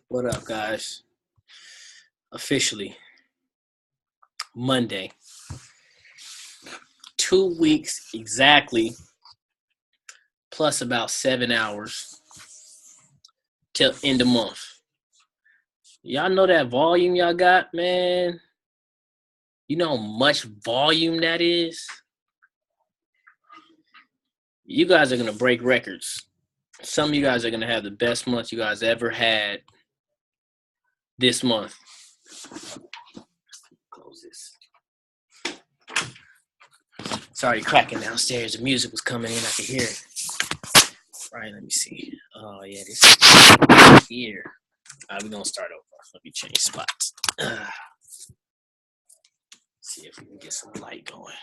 What up, guys? Officially, Monday. 2 weeks exactly, plus about 7 hours till end of month. Y'all know that volume y'all got, man? You know how much volume that is? You guys are going to break records. Some of you guys are going to have the best month you guys ever had this month. Close this. Sorry, cracking downstairs. The music was coming in. I could hear it. Right, let me see. Oh, yeah, this is here. We're going to start over. Let me change spots. See if we can get some light going.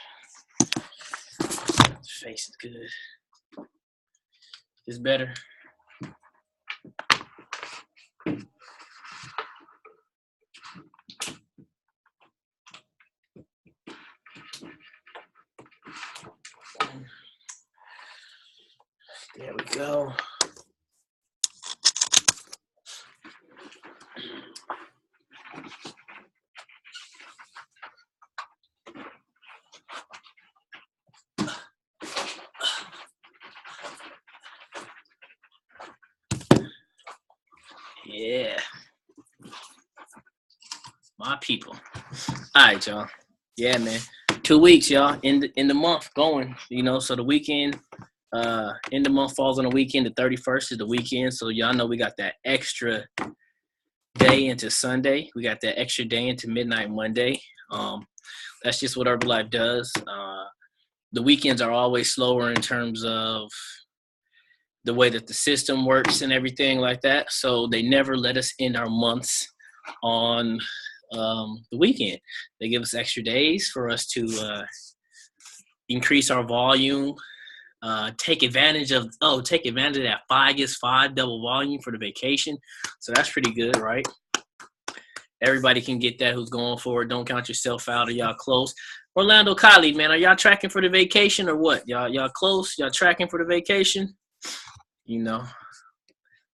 The face is good. Is better? There we go. Yeah. My people. All right, y'all. Yeah, man. 2 weeks, y'all. In the month going. So the weekend, end of month falls on the weekend. The 31st is the weekend. So y'all know we got that extra day into Sunday. We got that extra day into midnight Monday. That's just what Herbalife does. The weekends are always slower in terms of the way that the system works and everything like that. So they never let us end our months on the weekend. They give us extra days for us to increase our volume, take advantage of that 5 double volume for the vacation. So that's pretty good, right? Everybody can get that who's going for it. Don't count yourself out. Are y'all close? Orlando Kylie, man, are y'all tracking for the vacation or what? Y'all close? Y'all tracking for the vacation?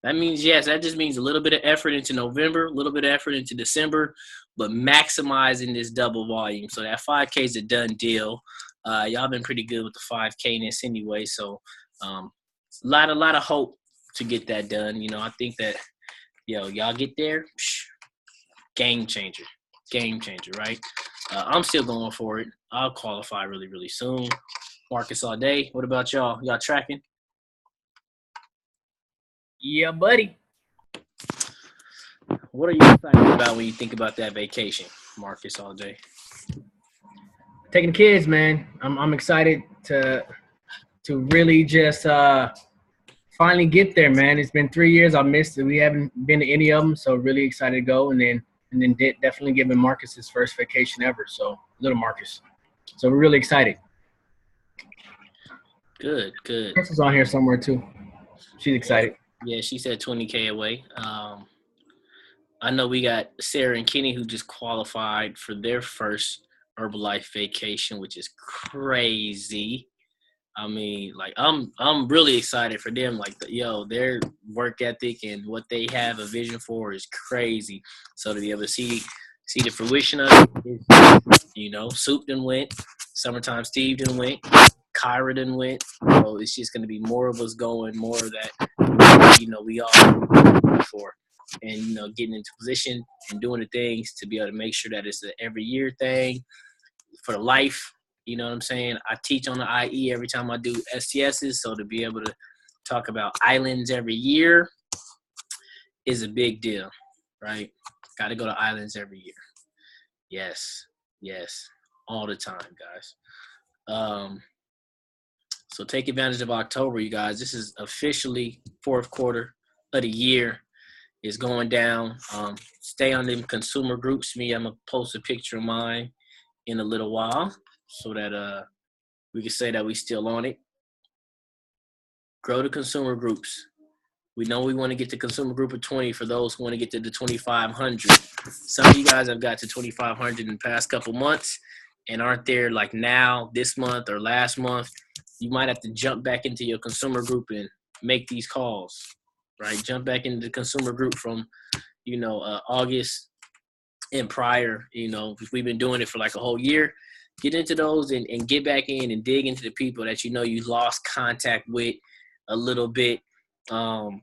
That means, yes, that just means a little bit of effort into November, a little bit of effort into December, but maximizing this double volume. So that 5K is a done deal. Y'all been pretty good with the 5K-ness anyway. So a lot of hope to get that done. I think that, y'all get there, game changer, right? I'm still going for it. I'll qualify really, really soon. Marcus all day. What about y'all? Y'all tracking? Yeah, buddy. What are you excited about when you think about that vacation, Marcus all day? Taking the kids, man. I'm excited to really just finally get there, man. It's been 3 years. I missed it. We haven't been to any of them, so really excited to go. And then definitely giving Marcus his first vacation ever. So little Marcus. So we're really excited. Good. Chris is on here somewhere too. She's excited. Yeah, she said 20K away. I know we got Sarah and Kenny who just qualified for their first Herbalife vacation, which is crazy. I mean, like I'm really excited for them. Like, their work ethic and what they have a vision for is crazy. So to be able to see the fruition of it, Soup done went, Summertime Steve done went, Kyra done went. So it's just going to be more of us going, more of that, we all for. And, getting into position and doing the things to be able to make sure that it's an every year thing for the life. You know what I'm saying? I teach on the IE every time I do STSs. So to be able to talk about islands every year is a big deal, right? Got to go to islands every year. Yes. All the time, guys. So take advantage of October, you guys. This is officially fourth quarter of the year. Is going down. Stay on them consumer groups. I'm gonna post a picture of mine in a little while so that we can say that we still on it. Grow the consumer groups. We know we want to get the consumer group of 20 for those who want to get to the 2,500. Some of you guys have got to 2,500 in the past couple months and aren't there like now, this month or last month. You might have to jump back into your consumer group and make these calls. right? Jump back into the consumer group from, August and prior. If we've been doing it for like a whole year, get into those and get back in and dig into the people that you lost contact with a little bit, and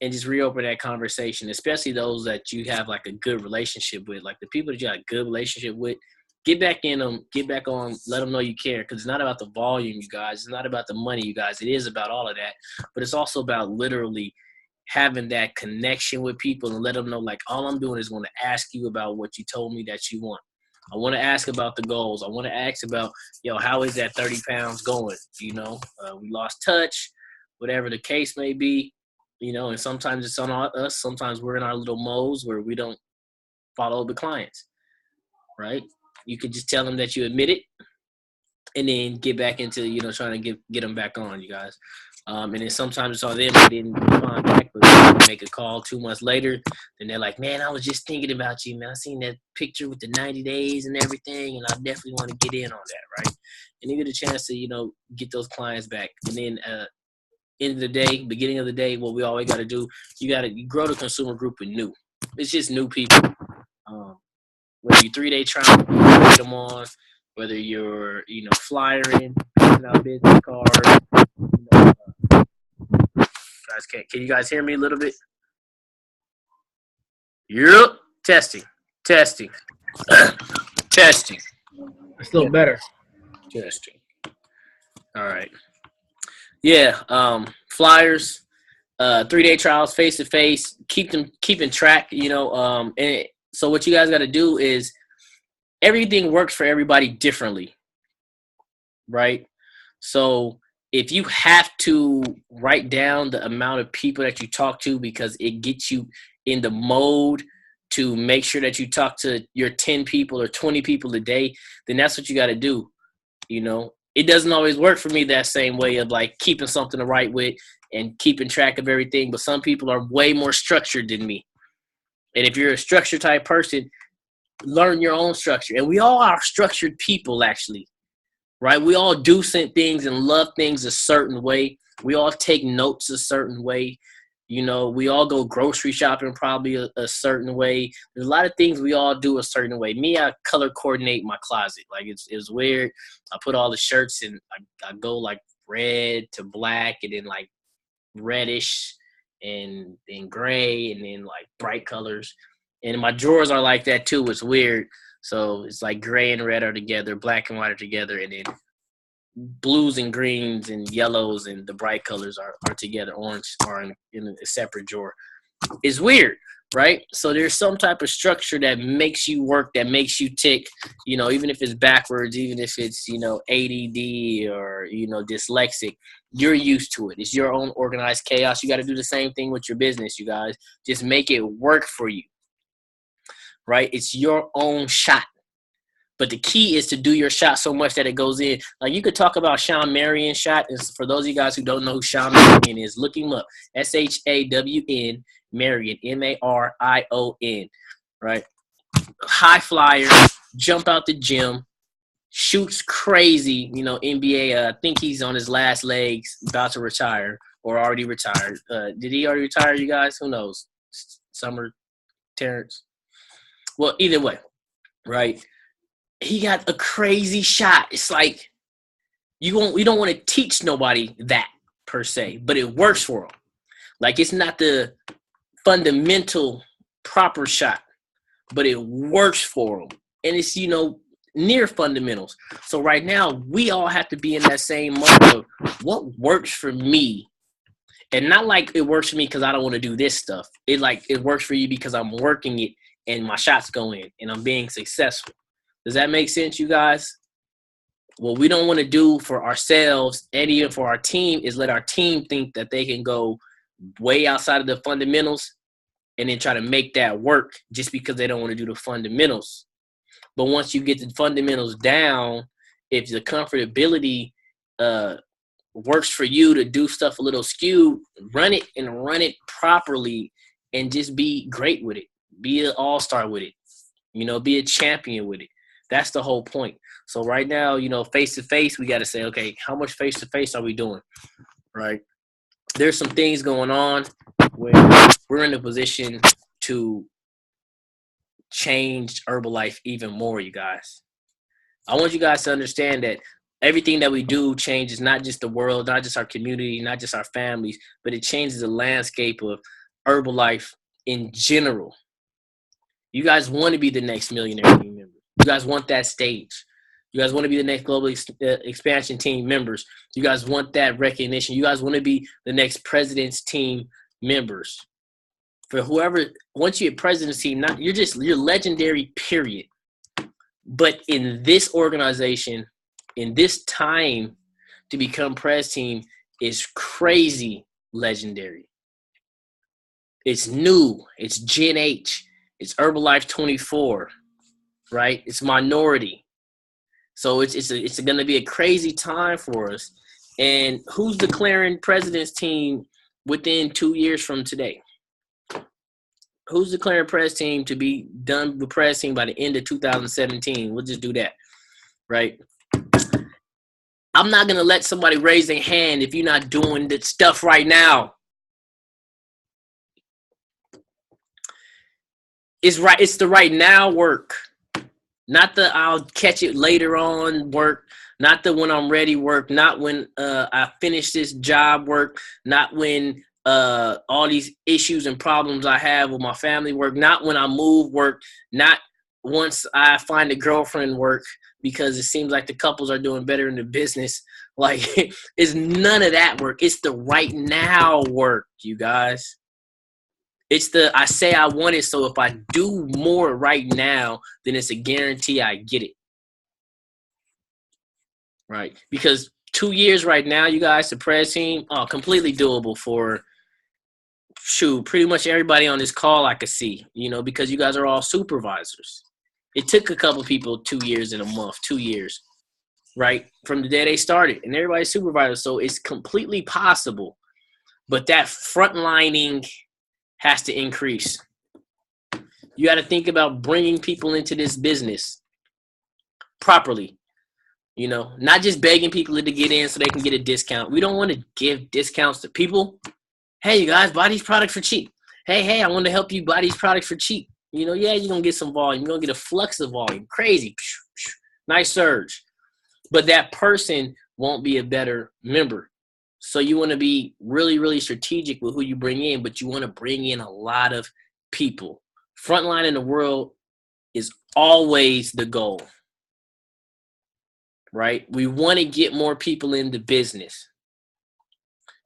just reopen that conversation, especially those that you have like a good relationship with, like the people that you have a good relationship with. Get back in them, get back on, let them know you care, because it's not about the volume, you guys. It's not about the money, you guys. It is about all of that, but it's also about literally having that connection with people and let them know, like, all I'm doing is going to ask you about what you told me that you want. I want to ask about the goals. I want to ask about, how is that 30 pounds going? We lost touch, whatever the case may be, and sometimes it's on us. Sometimes we're in our little modes where we don't follow the clients, right? You could just tell them that you admit it and then get back into, trying to get them back on, you guys. And then sometimes it's on them. They didn't respond back, but they make a call 2 months later. Then they're like, man, I was just thinking about you, man. I seen that picture with the 90 days and everything, and I definitely want to get in on that, right? And you get a chance to, get those clients back. And then end of the day, beginning of the day, what we always got to do, you grow the consumer group with new. It's just new people. Whether you're 3-day trial, get them on, whether you're, flyering, passing out business cards. Guys, can you guys hear me a little bit? Yep. Testing. Testing. It's a little better. Testing. All right. Yeah. Flyers, 3-day trials, face to face. Keeping track. And so what you guys got to do is everything works for everybody differently, right? So if you have to write down the amount of people that you talk to because it gets you in the mode to make sure that you talk to your 10 people or 20 people a day, then that's what you got to do. It doesn't always work for me that same way of like keeping something to write with and keeping track of everything. But some people are way more structured than me. And if you're a structured type person, learn your own structure. And we all are structured people, actually, right? We all do things and love things a certain way. We all take notes a certain way. We all go grocery shopping probably a certain way. There's a lot of things we all do a certain way. Me, I color coordinate my closet. Like it's weird. I put all the shirts and I go like red to black and then like reddish and then gray and then like bright colors. And my drawers are like that too. It's weird. So it's like gray and red are together, black and white are together, and then blues and greens and yellows and the bright colors are together. Orange are in a separate drawer. It's weird, right? So there's some type of structure that makes you work, that makes you tick, even if it's backwards, even if it's, ADD or, dyslexic, you're used to it. It's your own organized chaos. You got to do the same thing with your business, you guys. Just make it work for you, right? It's your own shot. But the key is to do your shot so much that it goes in. Like you could talk about Shawn Marion's shot. And for those of you guys who don't know who Shawn Marion is, look him up. SHAWN Marion, MARION, right? High flyer, jump out the gym, shoots crazy. NBA, I think he's on his last legs, about to retire or already retired. Did he already retire, you guys? Who knows? Summer Terrence. Well, either way, right? He got a crazy shot. It's like we don't want to teach nobody that per se, but it works for him. Like it's not the fundamental proper shot, but it works for him. And it's, near fundamentals. So right now we all have to be in that same mode of what works for me. And not like it works for me because I don't want to do this stuff. It works for you because I'm working it and my shots go in and I'm being successful. Does that make sense, you guys? What we don't want to do for ourselves and even for our team is let our team think that they can go way outside of the fundamentals and then try to make that work just because they don't want to do the fundamentals. But once you get the fundamentals down, if the comfortability works for you to do stuff a little skewed, run it properly and just be great with it. Be an all-star with it. Be a champion with it. That's the whole point. So right now, face-to-face, we got to say, okay, how much face-to-face are we doing, right? There's some things going on where we're in a position to change Herbalife even more, you guys. I want you guys to understand that everything that we do changes not just the world, not just our community, not just our families, but it changes the landscape of Herbalife in general. You guys want to be the next millionaire team member. You guys want that stage. You guys want to be the next global expansion team members. You guys want that recognition. You guys want to be the next president's team members. For whoever, once you hit president's team, you're legendary, period. But in this organization, in this time, to become press team is crazy legendary. It's new. It's Gen H. It's Herbalife 24, right? It's minority. So it's going to be a crazy time for us. And who's declaring president's team within 2 years from today? Who's declaring press team to be done with press team by the end of 2017? We'll just do that, right? I'm not going to let somebody raise their hand if you're not doing that stuff right now. It's right. It's the right now work, not the I'll catch it later on work, not the when I'm ready work, not when I finish this job work, not when all these issues and problems I have with my family work, not when I move work, not once I find a girlfriend work, because it seems like the couples are doing better in the business. Like, it's none of that work. It's the right now work, you guys. It's the I say I want it, so if I do more right now, then it's a guarantee I get it. Right? Because 2 years right now, you guys, the press team, completely doable for pretty much everybody on this call I could see, because you guys are all supervisors. It took a couple people 2 years and a month, 2 years, right? From the day they started, and everybody's supervisors. So it's completely possible. But that frontlining has to increase. You got to think about bringing people into this business properly, not just begging people to get in so they can get a discount. We don't want to give discounts to people. Hey, you guys, buy these products for cheap. Hey, I want to help you buy these products for cheap. Yeah, you're going to get some volume. You're going to get a flux of volume. Crazy. Nice surge. But that person won't be a better member. So you want to be really, really strategic with who you bring in, but you want to bring in a lot of people. Frontline in the world is always the goal, right? We want to get more people into business.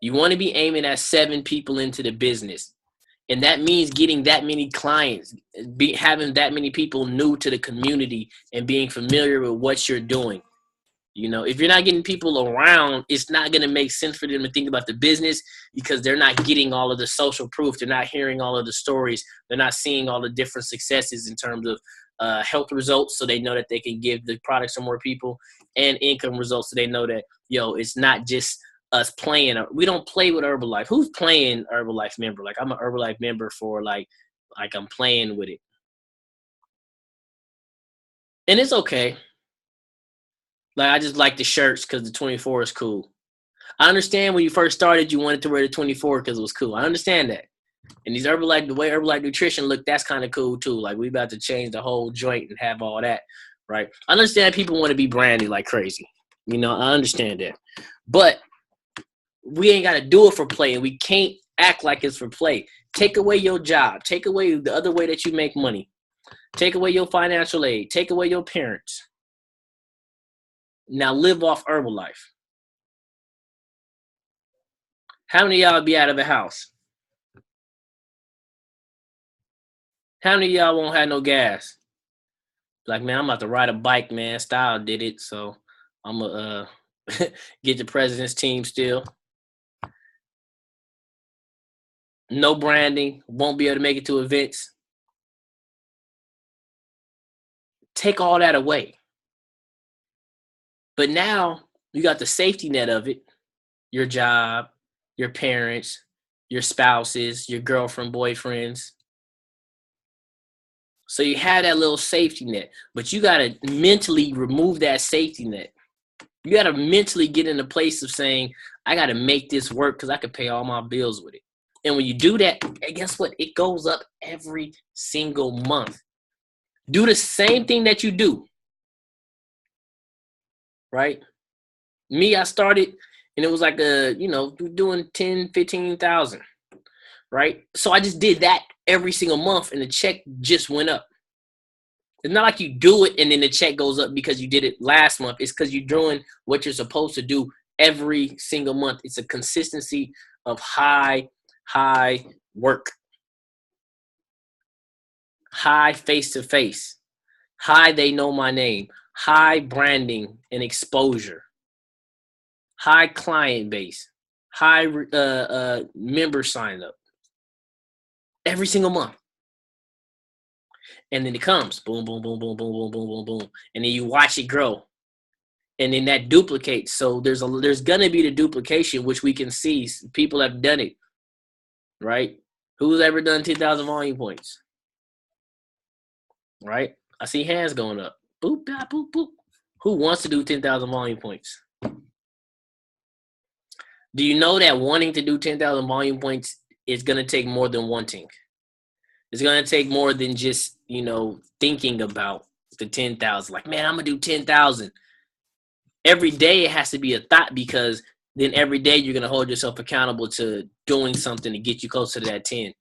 You want to be aiming at 7 people into the business. And that means getting that many clients, having that many people new to the community and being familiar with what you're doing. If you're not getting people around, it's not going to make sense for them to think about the business, because they're not getting all of the social proof. They're not hearing all of the stories. They're not seeing all the different successes in terms of health results, so they know that they can give the products to more people, and income results, so they know that, it's not just us playing. We don't play with Herbalife. Who's playing Herbalife member? Like, I'm an Herbalife member for like I'm playing with it. And it's okay. Like, I just like the shirts because the 24 is cool. I understand when you first started, you wanted to wear the 24 because it was cool. I understand that. And these Herbalife, the way Herbalife nutrition look, that's kind of cool too. Like, we about to change the whole joint and have all that, right? I understand people want to be brandy like crazy. I understand that. But we ain't got to do it for play, and we can't act like it's for play. Take away your job. Take away the other way that you make money. Take away your financial aid. Take away your parents. Now live off Herbalife. How many of y'all be out of the house? How many of y'all won't have no gas? Like, man, I'm about to ride a bike, man. Style did it, so I'm going to get the president's team still. No branding. Won't be able to make it to events. Take all that away. But now you got the safety net of it. Your job, your parents, your spouses, your girlfriend, boyfriends. So you have that little safety net, but you got to mentally remove that safety net. You got to mentally get in the place of saying, I got to make this work because I can pay all my bills with it. And when you do that, guess what? It goes up every single month. Do the same thing that you do, right? Me, I started and it was like doing 10, 15,000, right? So I just did that every single month and the check just went up. It's not like you do it and then the check goes up because you did it last month. It's because you're doing what you're supposed to do every single month. It's a consistency of high work, high face-to-face, high they know my name, high branding and exposure, high client base, high member sign up every single month. And then it comes boom, boom, boom, boom, boom, boom, boom, boom, boom. And then you watch it grow. And then that duplicates. So there's going to be the duplication, which we can see. People have done it, right? Who's ever done 10,000 volume points? Right? I see hands going up. Boop, boop, boop, boop. Who wants to do 10,000 volume points? Do you know that wanting to do 10,000 volume points is going to take more than wanting? It's going to take more than just, thinking about the 10,000. Like, man, I'm going to do 10,000. Every day it has to be a thought, because then every day you're going to hold yourself accountable to doing something to get you closer to that 10.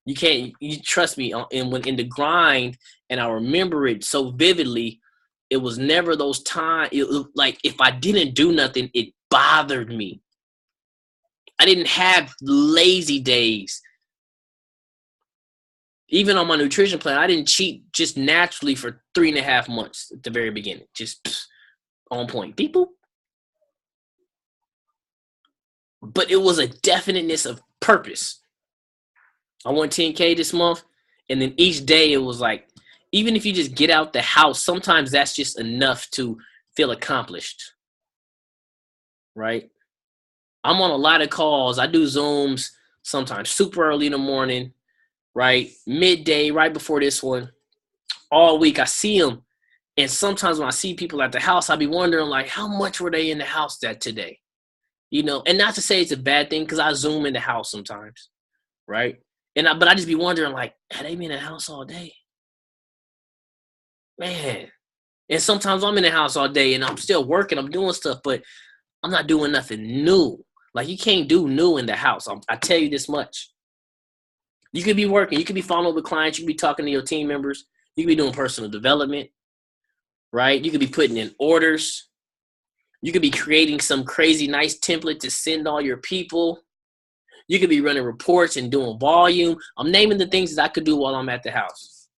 You trust me, and when in the grind, and I remember it so vividly, it was never those times, like if I didn't do nothing, it bothered me. I didn't have lazy days. Even on my nutrition plan, I didn't cheat just naturally for 3.5 months at the very beginning. Just on point. People. But it was a definiteness of purpose. I want 10K this month. And then each day it was like, even if you just get out the house, sometimes that's just enough to feel accomplished. Right? I'm on a lot of calls. I do Zooms sometimes super early in the morning, right? Midday, right before this one. All week I see them. And sometimes when I see people at the house, I'll be wondering, like, how much were they in the house that today? And not to say it's a bad thing, because I Zoom in the house sometimes, right? But I just be wondering, like, have they been in the house all day? Man. And sometimes I'm in the house all day and I'm still working, I'm doing stuff, but I'm not doing nothing new. Like, you can't do new in the house. I tell you this much. You could be working. You could be following up with clients. You could be talking to your team members. You could be doing personal development, right? You could be putting in orders. You could be creating some crazy nice template to send all your people. You could be running reports and doing volume. I'm naming the things that I could do while I'm at the house,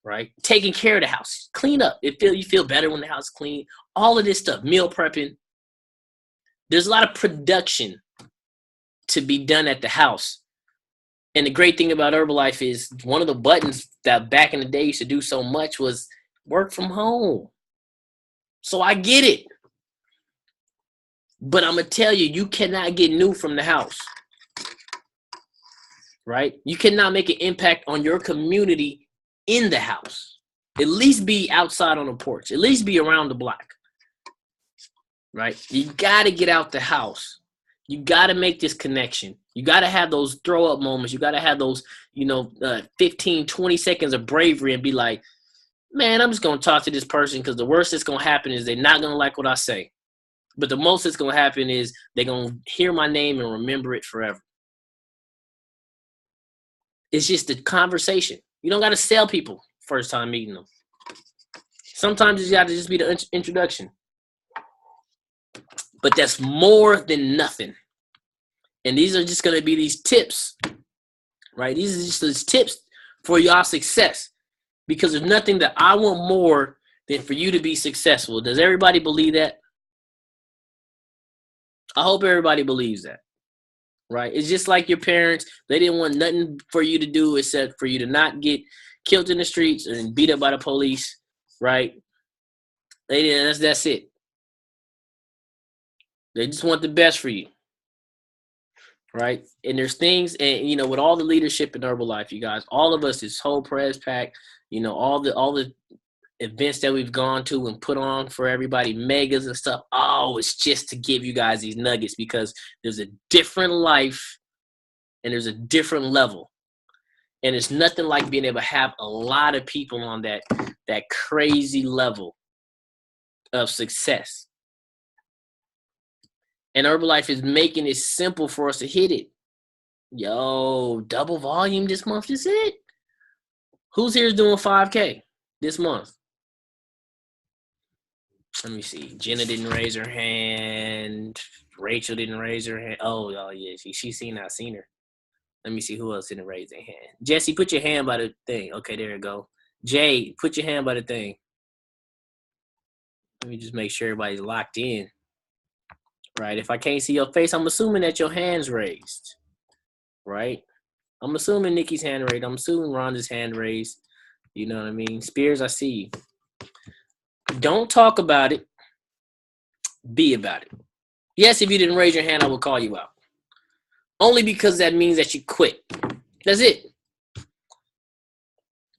right? Taking care of the house. Clean up. You feel better when the house is clean. All of this stuff. Meal prepping. There's a lot of production to be done at the house. And the great thing about Herbalife is one of the buttons that back in the day used to do so much was work from home. So I get it. But I'm going to tell you, you cannot get new from the house. Right? You cannot make an impact on your community in the house. At least be outside on the porch. At least be around the block. Right? You got to get out the house. You got to make this connection. You got to have those throw up moments. You got to have those, 15, 20 seconds of bravery and be like, man, I'm just going to talk to this person, because the worst that's going to happen is they're not going to like what I say. But the most that's going to happen is they're going to hear my name and remember it forever. It's just the conversation. You don't got to sell people first time meeting them. Sometimes it's got to just be the introduction. But that's more than nothing. And these are just going to be these tips, right? These are just those tips for y'all success, because there's nothing that I want more than for you to be successful. Does everybody believe that? I hope everybody believes that, right? It's just like your parents. They didn't want nothing for you to do except for you to not get killed in the streets and beat up by the police, right? They didn't. That's it. They just want the best for you. Right. And there's things, and with all the leadership in Herbalife, you guys, all of us, this whole press pack, all the events that we've gone to and put on for everybody, megas and stuff. Oh, it's just to give you guys these nuggets, because there's a different life and there's a different level. And it's nothing like being able to have a lot of people on that crazy level of success. And Herbalife is making it simple for us to hit it. Yo, double volume this month. That's it. Who's here is doing 5K this month? Let me see. Jenna didn't raise her hand. Rachel didn't raise her hand. Oh yeah. She's seen I seen her. Let me see who else didn't raise their hand. Jesse, put your hand by the thing. Okay, there you go. Jay, put your hand by the thing. Let me just make sure everybody's locked in. Right. If I can't see your face, I'm assuming that your hand's raised. Right. I'm assuming Nikki's hand raised. I'm assuming Rhonda's hand raised. You know what I mean? Spears, I see you. Don't talk about it. Be about it. Yes, if you didn't raise your hand, I will call you out. Only because that means that you quit. That's it.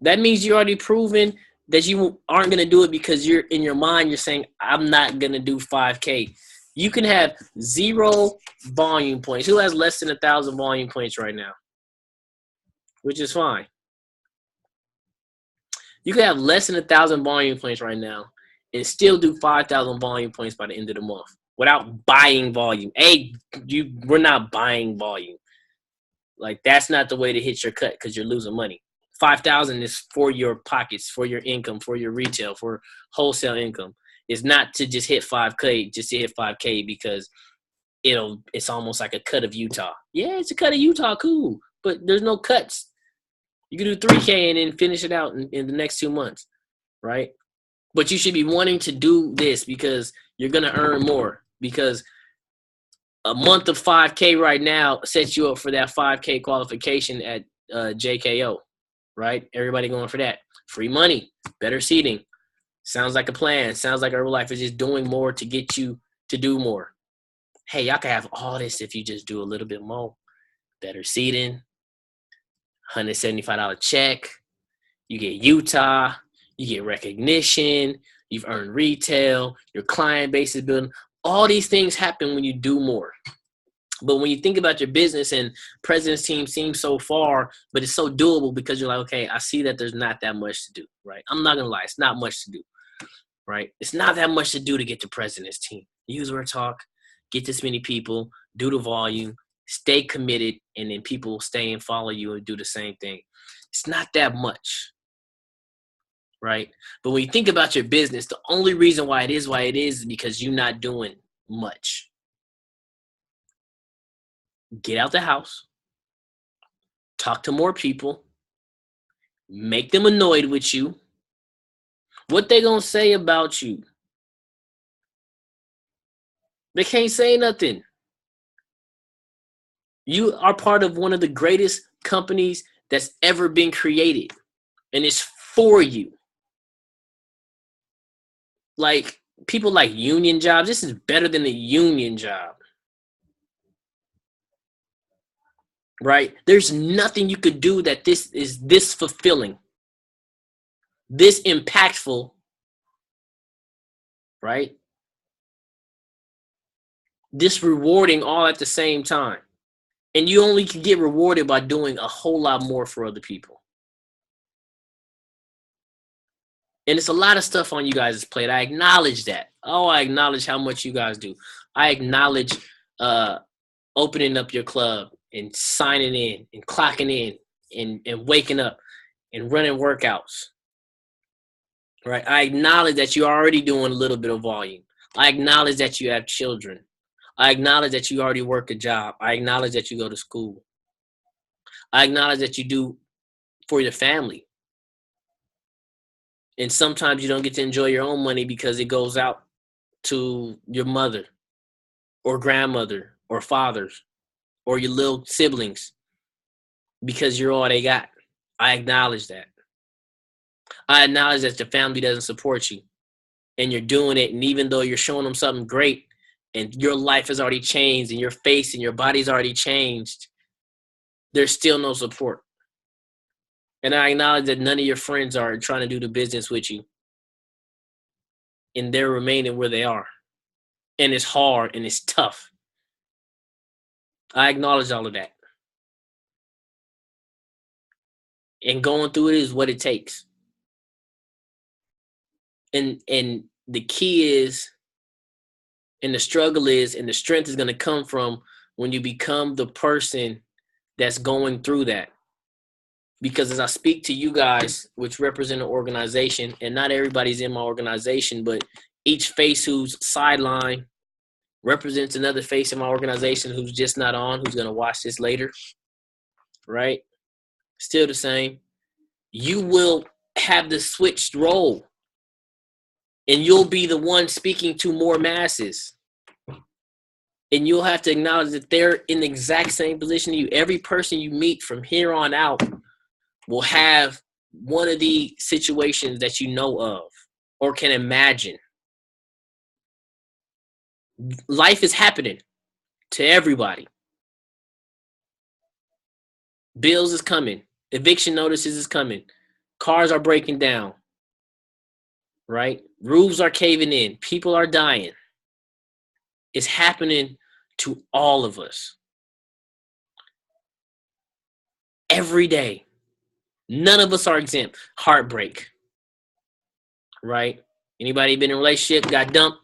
That means you already proven that you aren't going to do it because you're in your mind, you're saying, I'm not going to do 5K. You can have 0 volume points. Who has less than 1,000 volume points right now? Which is fine. You can have less than 1,000 volume points right now and still do 5,000 volume points by the end of the month without buying volume. We're not buying volume. Like, that's not the way to hit your cut because you're losing money. 5,000 is for your pockets, for your income, for your retail, for wholesale income. It's not to just hit 5K, just to hit 5K because it's almost like a cut of Utah. Yeah, it's a cut of Utah, cool. But there's no cuts. You can do 3K and then finish it out in the next 2 months, right? But you should be wanting to do this because you're going to earn more, because a month of 5K right now sets you up for that 5K qualification at JKO, right? Everybody going for that. Free money, better seating. Sounds like a plan. Sounds like Herbalife is just doing more to get you to do more. Hey, y'all can have all this if you just do a little bit more. Better seating, $175 check. You get Utah. You get recognition. You've earned retail. Your client base is building. All these things happen when you do more. But when you think about your business, and President's Team seems so far, but it's so doable because you're like, okay, I see that there's not that much to do, right? I'm not going to lie. It's not much to do, right? It's not that much to do to get to President's Team. Use word talk, get this many people, do the volume, stay committed, and then people will stay and follow you and do the same thing. It's not that much, right? But when you think about your business, the only reason why it is because you're not doing much. Get out the house, talk to more people, make them annoyed with you. What they gonna say about you? They can't say nothing. You are part of one of the greatest companies that's ever been created, and it's for you. Like, people like union jobs. This is better than a union job. Right? There's nothing you could do that this is this fulfilling, this impactful, right? This rewarding all at the same time. And you only can get rewarded by doing a whole lot more for other people. And it's a lot of stuff on you guys' plate. I acknowledge that. Oh, I acknowledge how much you guys do. I acknowledge opening up your club and signing in and clocking in and waking up and running workouts. Right? I acknowledge that you're already doing a little bit of volume. I acknowledge that you have children. I acknowledge that you already work a job. I acknowledge that you go to school. I acknowledge that you do for your family. And sometimes you don't get to enjoy your own money because it goes out to your mother or grandmother or fathers or your little siblings because you're all they got. I acknowledge that. I acknowledge that your family doesn't support you and you're doing it. And even though you're showing them something great and your life has already changed and your face and your body's already changed, there's still no support. And I acknowledge that none of your friends are trying to do the business with you. And they're remaining where they are. And it's hard and it's tough. I acknowledge all of that. And going through it is what it takes. And the key is, and the struggle is, and the strength is going to come from when you become the person that's going through that. Because as I speak to you guys, which represent an organization, and not everybody's in my organization, but each face who's sidelined represents another face in my organization who's just not on, who's going to watch this later, right? Still the same. You will have the switched role, and you'll be the one speaking to more masses. And you'll have to acknowledge that they're in the exact same position you. Every person you meet from here on out will have one of the situations that you know of or can imagine. Life is happening to everybody. Bills is coming. Eviction notices is coming. Cars are breaking down. Right? Roofs are caving in. People are dying. It's happening to all of us. Every day. None of us are exempt. Heartbreak. Right? Anybody been in a relationship, got dumped,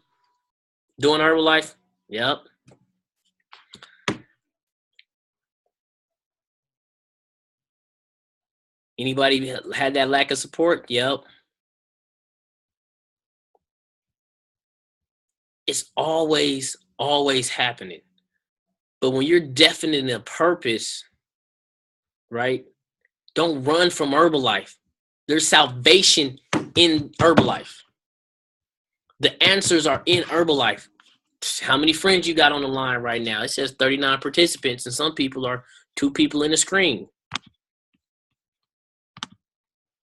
doing Herbalife? Yep. Anybody had that lack of support? Yep. It's always happening. But when you're definite in a purpose, right? Don't run from Herbalife. There's salvation in Herbalife. The answers are in Herbalife. How many friends you got on the line right now? It says 39 participants, and some people are 2 people in the screen.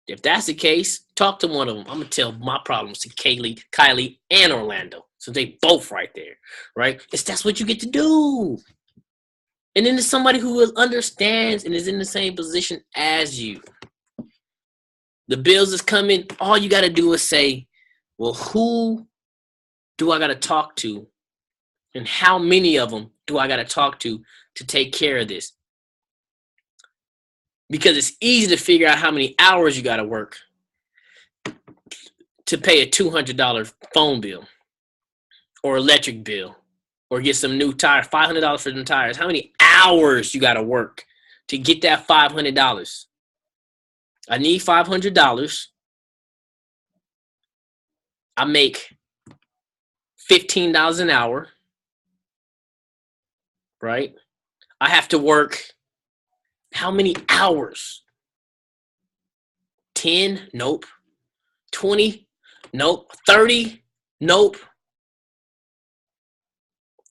If that's the case, talk to one of them. I'm going to tell my problems to Kylie, and Orlando. So they both right there, right? That's what you get to do. And then there's somebody who understands and is in the same position as you. The bills is coming. All you got to do is say, well, who do I got to talk to? And how many of them do I got to talk to take care of this? Because it's easy to figure out how many hours you got to work to pay a $200 phone bill or electric bill or get some new tires, $500 for them tires. How many hours you got to work to get that $500? I need $500. I make $15 an hour, right? I have to work how many hours? 10? Nope. 20? Nope. 30? Nope.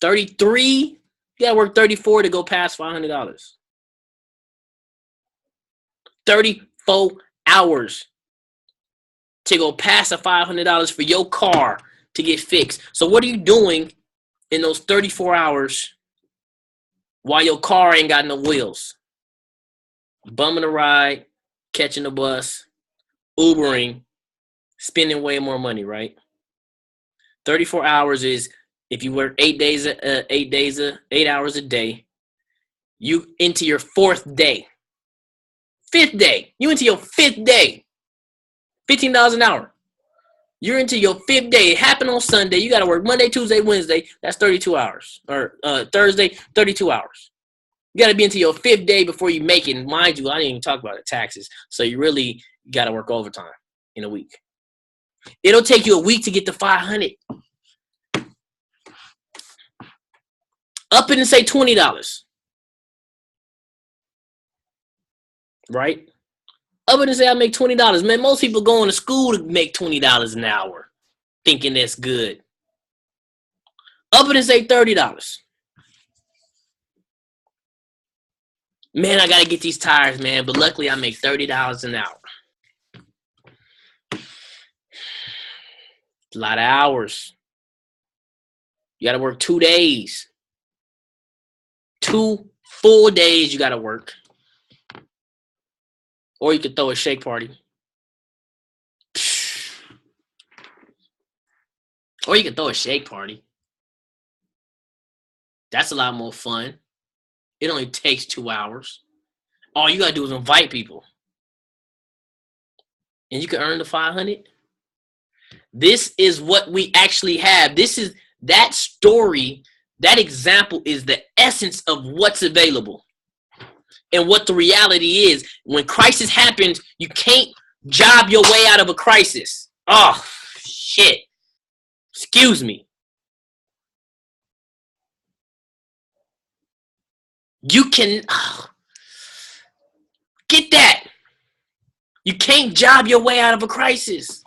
33? You gotta work 34 to go past $500. 34 hours to go past the $500 for your car to get fixed. So what are you doing in those 34 hours while your car ain't got no wheels? Bumming a ride, catching a bus, Ubering, spending way more money, right? 34 hours is, if you work 8 hours a day, you into your 4th day. 5th day. You into your 5th day. $15 an hour. You're into your 5th day. It happened on Sunday. You got to work Monday, Tuesday, Wednesday. That's 32 hours. Or Thursday, 32 hours. You got to be into your 5th day before you make it. And mind you, I didn't even talk about the taxes. So you really got to work overtime in a week. It'll take you a week to get to 500. Up it and say $20. Right? Up it and say I make $20. Man, most people going to school to make $20 an hour, thinking that's good. Up it and say $30. Man, I got to get these tires, man. But luckily, I make $30 an hour. A lot of hours. You got to work 2 days. 2 full days you got to work. Or you could throw a shake party. Or you could throw a shake party. That's a lot more fun. It only takes 2 hours. All you got to do is invite people. and you can earn the 500. This is what we actually have. This is that story. That example is the essence of what's available and what the reality is. When crisis happens, you can't job your way out of a crisis. Oh, shit. Excuse me. You can get that. You can't job your way out of a crisis.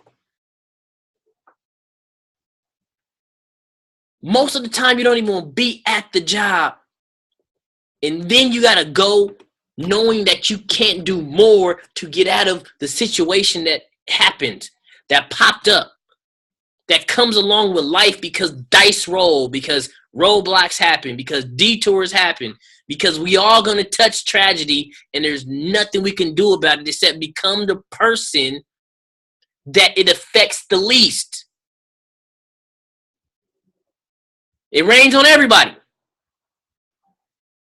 Most of the time, you don't even want to be at the job. And then you got to go knowing that you can't do more to get out of the situation that happened, that popped up, that comes along with life because dice roll, because roadblocks happen, because detours happen, because we all going to touch tragedy and there's nothing we can do about it except become the person that it affects the least. It rains on everybody.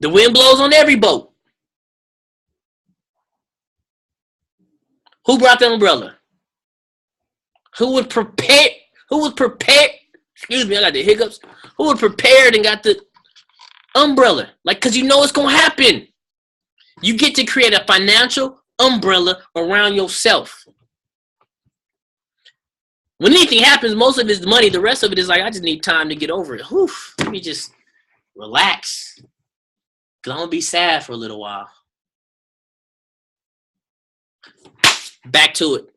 The wind blows on every boat. Who brought the umbrella? Who was prepared? Excuse me, I got the hiccups. Who was prepared and got the umbrella? Like, because you know it's going to happen. You get to create a financial umbrella around yourself. When anything happens, most of it is money. The rest of it is like, I just need time to get over it. Whew, let me just relax. Because I'm going to be sad for a little while. Back to it.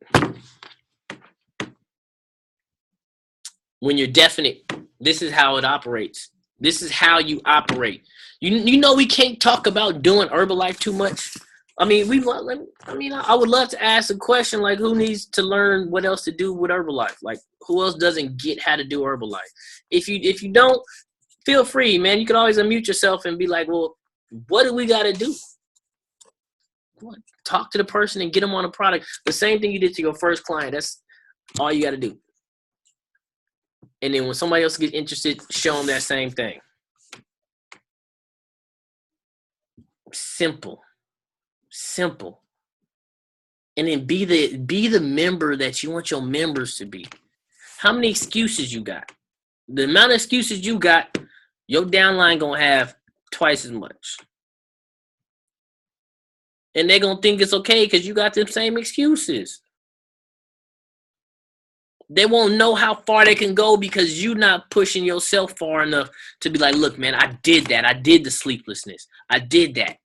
When you're definite, this is how it operates. This is how you operate. You know we can't talk about doing Herbalife too much. I mean, I would love to ask a question like, who needs to learn what else to do with Herbalife? Like, who else doesn't get how to do Herbalife? If you don't, feel free, man. You can always unmute yourself and be like, well, what do we got to do? What? Talk to the person and get them on a product. The same thing you did to your first client. That's all you got to do. And then when somebody else gets interested, show them that same thing. Simple. And then be the member that you want your members to be. How many excuses you got? The amount of excuses you got, your downline gonna have twice as much. And they're gonna think it's okay because you got them same excuses. They won't know how far they can go because you're not pushing yourself far enough to be like, look, man, I did that. I did the sleeplessness. I did that.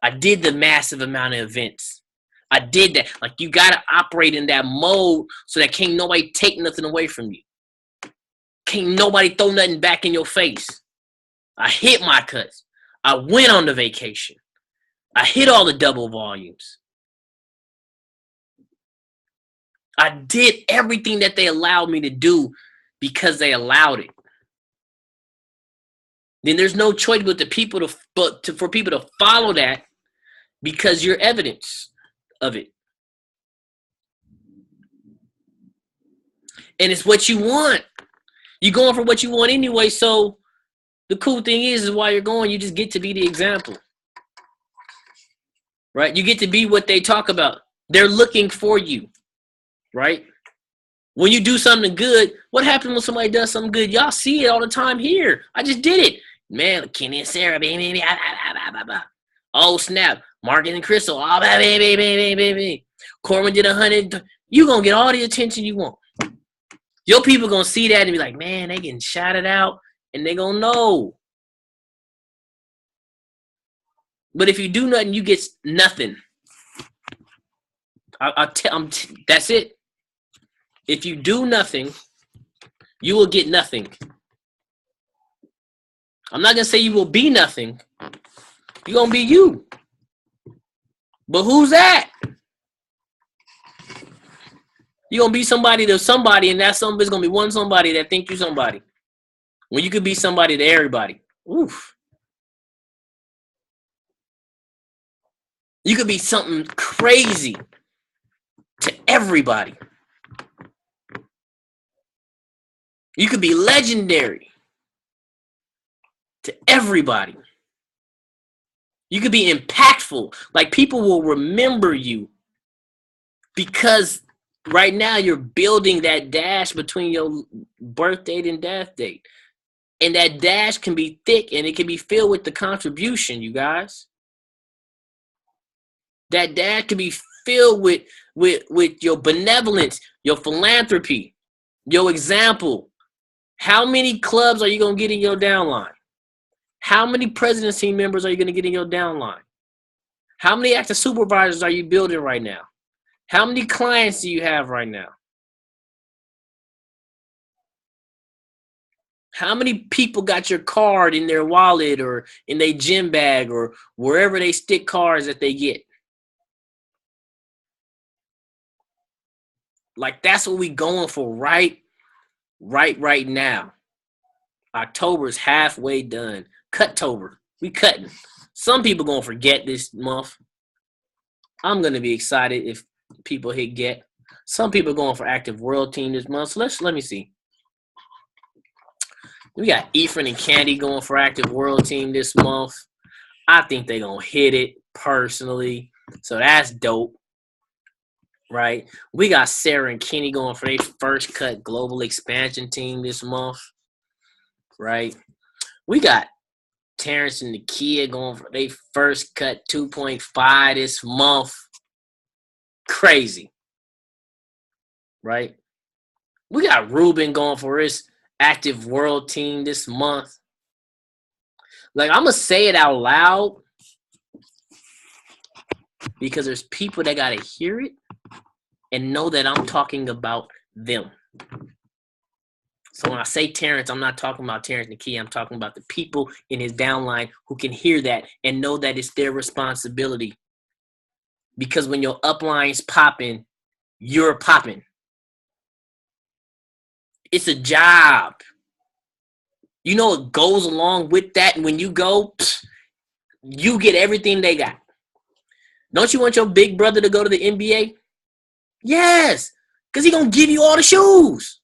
I did the massive amount of events. I did that. Like, you got to operate in that mode so that can't nobody take nothing away from you. Can't nobody throw nothing back in your face. I hit my cuts. I went on the vacation. I hit all the double volumes. I did everything that they allowed me to do because they allowed it. Then there's no choice but for people to follow that because you're evidence of it. And it's what you want. You're going for what you want anyway. So the cool thing is while you're going, you just get to be the example. Right? You get to be what they talk about. They're looking for you. Right? When you do something good, what happens when somebody does something good? Y'all see it all the time here. I just did it. Man, Kenny and Sarah, baby. Oh, snap. Mark and Crystal. Oh, baby. Corbin did 100. You going to get all the attention you want. Your people going to see that and be like, man, they getting shouted out. And they going to know. But if you do nothing, you get nothing. That's it. If you do nothing, you will get nothing. I'm not going to say you will be nothing. You're going to be you. But who's that? You're going to be somebody to somebody, and that somebody's going to be one somebody that think you somebody. When you could be somebody to everybody. Oof. You could be something crazy to everybody. You could be legendary to everybody. You could be impactful. Like, people will remember you because Right now, you're building that dash between your birth date and death date. And that dash can be thick and it can be filled with the contribution, you guys. That dash can be filled with your benevolence, your philanthropy, your example. How many clubs are you going to get in your downline? How many presidency members are you going to get in your downline? How many active supervisors are you building right now? How many clients do you have right now? How many people got your card in their wallet or in their gym bag or wherever they stick cards that they get? Like, that's what we going for right now. October is halfway done. Cuttober. We cutting. Some people going to forget this month. I'm going to be excited if people hit get. Some people going for active world team this month. So let me see. We got Ephraim and Candy going for active world team this month. I think they're going to hit it personally. So that's dope. Right? We got Sarah and Kenny going for their first cut global expansion team this month. Right? We got Terrence and Nakia going for their first cut 2.5 this month. Crazy. Right? We got Ruben going for his active world team this month. Like, I'm going to say it out loud because there's people that got to hear it and know that I'm talking about them. So when I say Terrence, I'm not talking about Terrence Nakia. I'm talking about the people in his downline who can hear that and know that it's their responsibility. Because when your upline's popping, you're popping. It's a job. You know what goes along with that? And when you go, you get everything they got. Don't you want your big brother to go to the NBA? Yes, because he's going to give you all the shoes.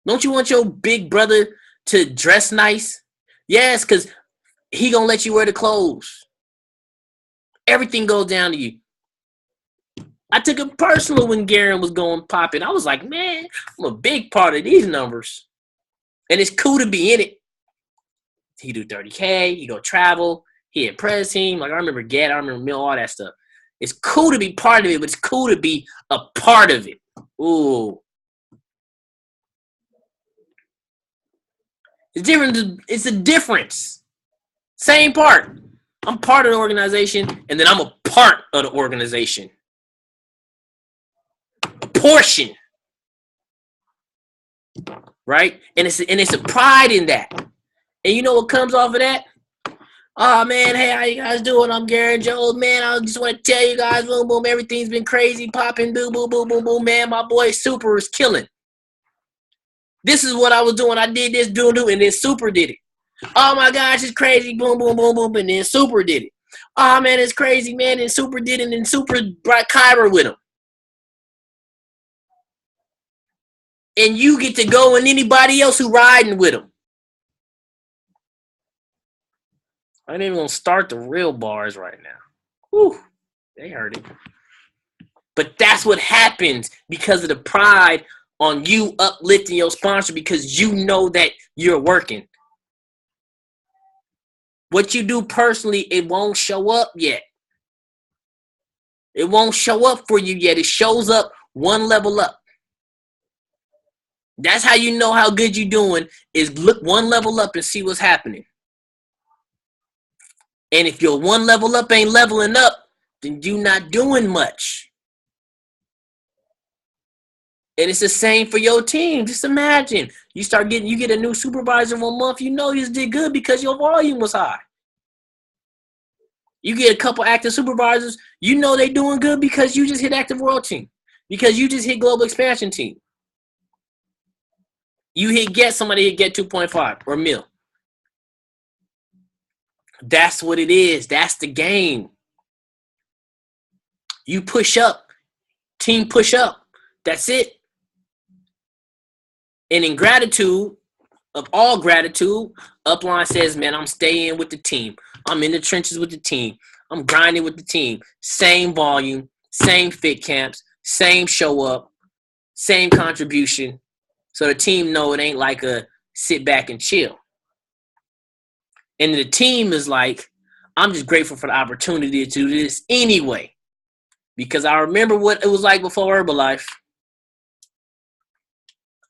Don't you want your big brother to dress nice? Yes, because he going to let you wear the clothes. Everything goes down to you. I took it personal when Garen was going popping. I was like, man, I'm a big part of these numbers. And it's cool to be in it. He do 30K, he go travel, he had press team. Like, I remember Gad, I remember Mill, all that stuff. It's cool to be part of it, but it's cool to be a part of it. Ooh. It's different. It's a difference. Same part. I'm part of the organization, and then I'm a part of the organization. A portion. Right? And it's a pride in that. And you know what comes off of that? Oh, man, hey, how you guys doing? I'm Garrett Jones, man. I just want to tell you guys, boom, boom, everything's been crazy, popping, boom, boom, boom, boom, boom, man. My boy Super is killing. This is what I was doing. I did this, do, and then Super did it. Oh, my gosh, it's crazy, boom, boom, boom, boom, and then Super did it. Oh, man, it's crazy, man, and Super did it, and Super brought Kyber with him. And you get to go and anybody else who riding with him. I ain't even going to start the real bars right now. Whew, they heard it. But that's what happens because of the pride on you uplifting your sponsor because you know that you're working. What you do personally, it won't show up yet. It won't show up for you yet. It shows up one level up. That's how you know how good you're doing is look one level up and see what's happening. And if your one level up ain't leveling up, then you're not doing much. And it's the same for your team. Just imagine you get a new supervisor 1 month. You know you did good because your volume was high. You get a couple active supervisors. You know they doing good because you just hit active world team. Because you just hit global expansion team. You somebody hit get 2.5 or mil. That's what it is. That's the game. You push up. Team push up. That's it. And in gratitude, of all gratitude, Upline says, man, I'm staying with the team. I'm in the trenches with the team. I'm grinding with the team. Same volume, same fit camps, same show up, same contribution. So the team know it ain't like a sit back and chill. And the team is like, I'm just grateful for the opportunity to do this anyway. Because I remember what it was like before Herbalife.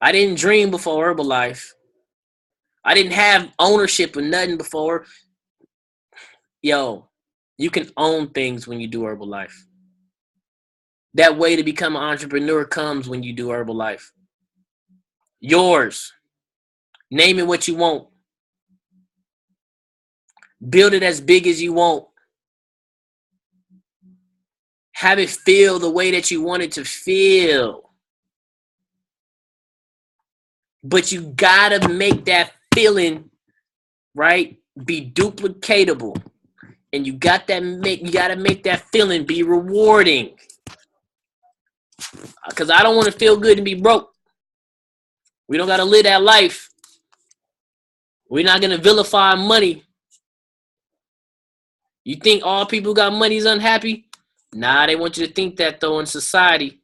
I didn't dream before Herbalife. I didn't have ownership of nothing before. Yo, you can own things when you do Herbalife. That way to become an entrepreneur comes when you do Herbalife. Yours. Name it what you want. Build it as big as you want. Have it feel the way that you want it to feel. But you gotta make that feeling, right, be duplicatable. And you gotta make that feeling be rewarding. Because I don't want to feel good and be broke. We don't gotta live that life. We're not gonna vilify money. You think all people who got money is unhappy? Nah, they want you to think that though in society.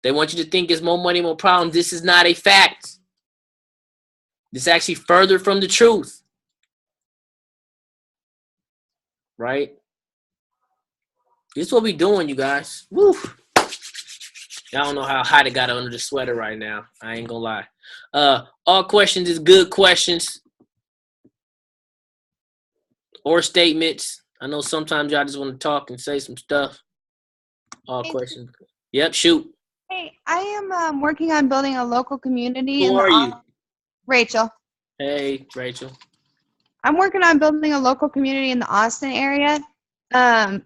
They want you to think it's more money, more problems. This is not a fact. This is actually further from the truth. Right? This is what we doing, you guys. Woo. Y'all don't know how hot it got under the sweater right now. I ain't gonna lie. All questions is good questions. Or statements. I know sometimes y'all just want to talk and say some stuff. All questions. Yep, shoot. Hey, I am working on building a local community. Who are you? Rachel. Hey, Rachel. I'm working on building a local community in the Austin area.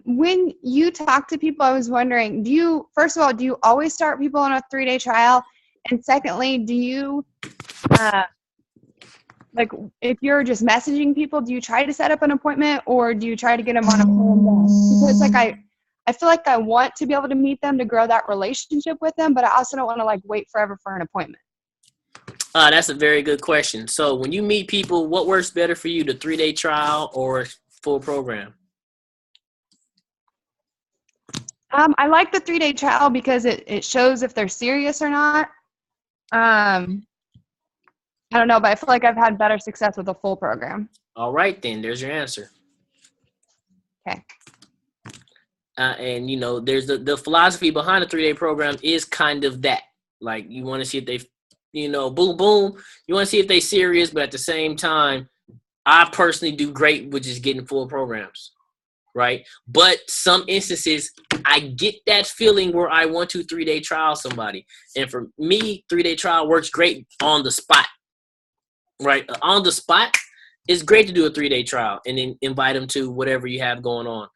When you talk to people, I was wondering, first of all, do you always start people on a 3-day trial? And secondly, do you, like, if you're just messaging people, do you try to set up an appointment or do you try to get them on a plan? Because, like, I feel like I want to be able to meet them to grow that relationship with them, but I also don't want to, like, wait forever for an appointment. That's a very good question. So when you meet people, what works better for you, the 3-day trial or full program? I like the 3-day trial because it shows if they're serious or not. I don't know, but I feel like I've had better success with a full program. All right, then. There's your answer. Okay. And, you know, there's the philosophy behind the 3-day program is kind of that. Like, you want to see if they, you know, boom, boom. You want to see if they serious, but at the same time, I personally do great with just getting full programs. Right. But some instances, I get that feeling where I want to 3-day trial somebody. And for me, 3-day trial works great on the spot. Right. On the spot, it's great to do a 3-day trial and then invite them to whatever you have going on.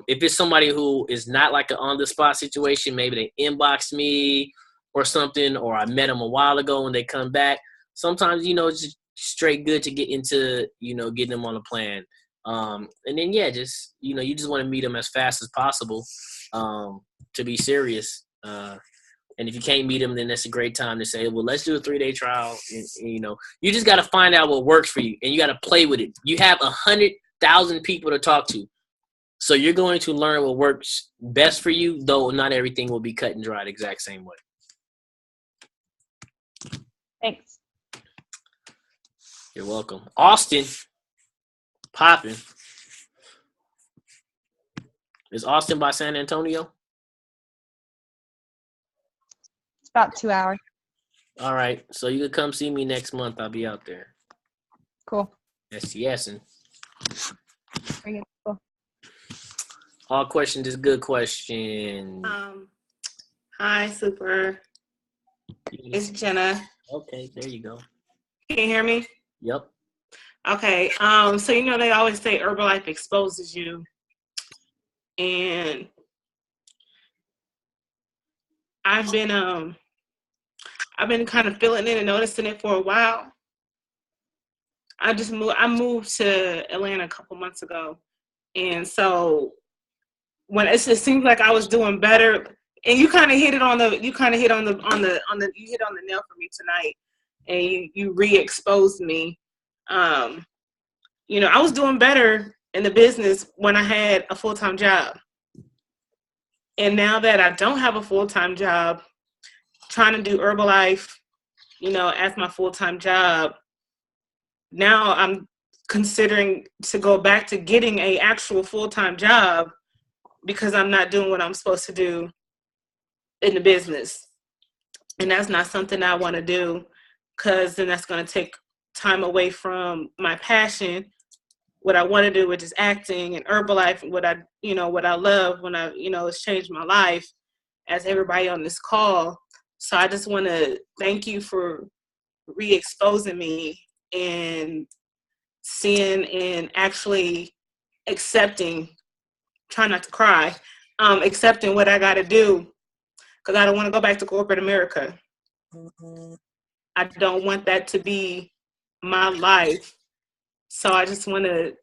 If it's somebody who is not like an on the spot situation, maybe they inbox me or something, or I met them a while ago and they come back. Sometimes, you know, it's just straight good to get into, you know, getting them on a plan. And then, yeah, just, you know, you just want to meet them as fast as possible to be serious. And if you can't meet them, then that's a great time to say, well, let's do a 3-day trial. And, you know, you just got to find out what works for you and you got to play with it. You have 100,000 people to talk to. So you're going to learn what works best for you, though not everything will be cut and dry the exact same way. Thanks. You're welcome. Austin. Popping. Is Austin by San Antonio? It's about 2 hours. All right. So you could come see me next month. I'll be out there. Cool. STS. Cool. All questions is good question. Hi, Super. It's Jenna. Okay, there you go. Can you hear me? Yep. Okay. So you know they always say Herbalife exposes you, and I've been kind of feeling it and noticing it for a while. I moved to Atlanta a couple months ago, and so when it just seems like I was doing better, and you hit on the nail for me tonight, and you re-exposed me. You know, I was doing better in the business when I had a full-time job. And now that I don't have a full-time job, trying to do Herbalife, as my full-time job, now I'm considering to go back to getting a actual full-time job because I'm not doing what I'm supposed to do in the business. And that's not something I want to do, because then that's going to take time away from my passion, what I want to do, which is acting and Herbalife, what I love, it's changed my life, as everybody on this call. So I just want to thank you for re-exposing me and seeing and actually accepting, try not to cry, accepting what I got to do, because I don't want to go back to corporate America. I don't want that to be my life. So I just want to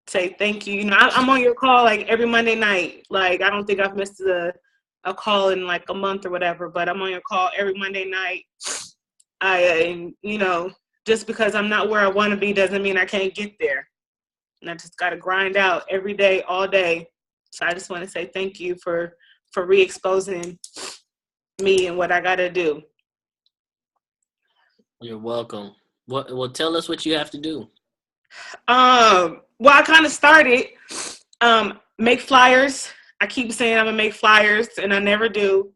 say thank you. I'm on your call like every Monday night. Like, I don't think I've missed a call in like a month or whatever, but I'm on your call every Monday night. Just because I'm not where I want to be doesn't mean I can't get there. And I just got to grind out every day, all day. So I just want to say thank you for re-exposing me and what I got to do. You're welcome. Well, tell us what you have to do. Well, I kind of started make flyers. I keep saying I'm gonna make flyers, and I never do.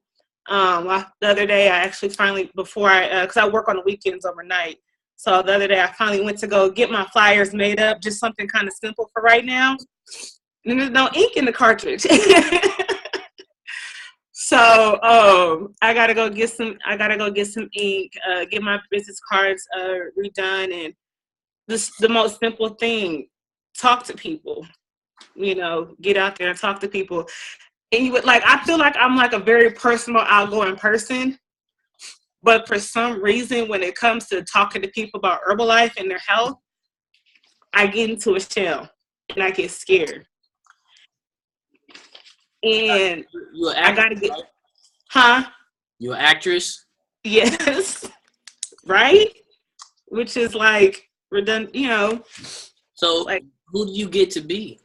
The other day, I actually finally, because I work on the weekends overnight, so the other day I finally went to go get my flyers made up, just something kind of simple for right now. And there's no ink in the cartridge. So I gotta go get some ink, get my business cards redone, and the most simple thing, talk to people. Get out there and talk to people. And I feel like I'm like a very personal, outgoing person. But for some reason, when it comes to talking to people about Herbalife and their health, I get into a shell and I get scared. And I gotta get, right? huh? You're an actress? Yes. Right? Which is like redundant, So like, who do you get to be?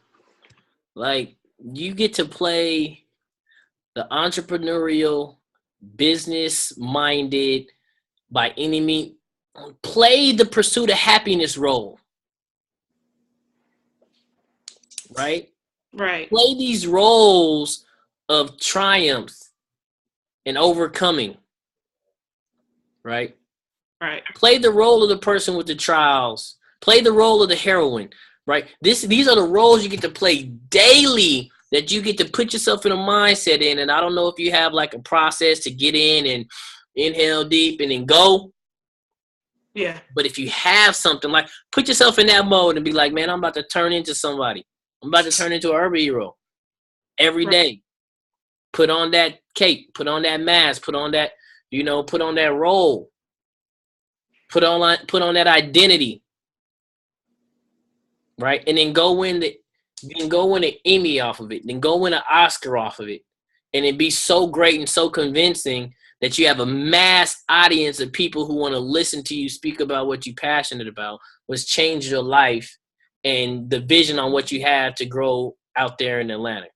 Like, you get to play the entrepreneurial, business-minded, by any means, play the pursuit of happiness role. Right? right. Play these roles of triumph and overcoming. Right? Right. Play the role of the person with the trials. Play the role of the heroine. Right? These are the roles you get to play daily, that you get to put yourself in a mindset in. And I don't know if you have like a process to get in and inhale deep and then go. Yeah. But if you have something, like, put yourself in that mode and be like, man, I'm about to turn into somebody. I'm about to turn into an urban hero every day. Put on that cape, put on that mask, put on that, put on that role. Put on that identity. Right? And then go win an Emmy off of it. Then go win an Oscar off of it. And it be so great and so convincing that you have a mass audience of people who want to listen to you speak about what you're passionate about, what's changed your life, and the vision on what you have to grow out there in Atlanta.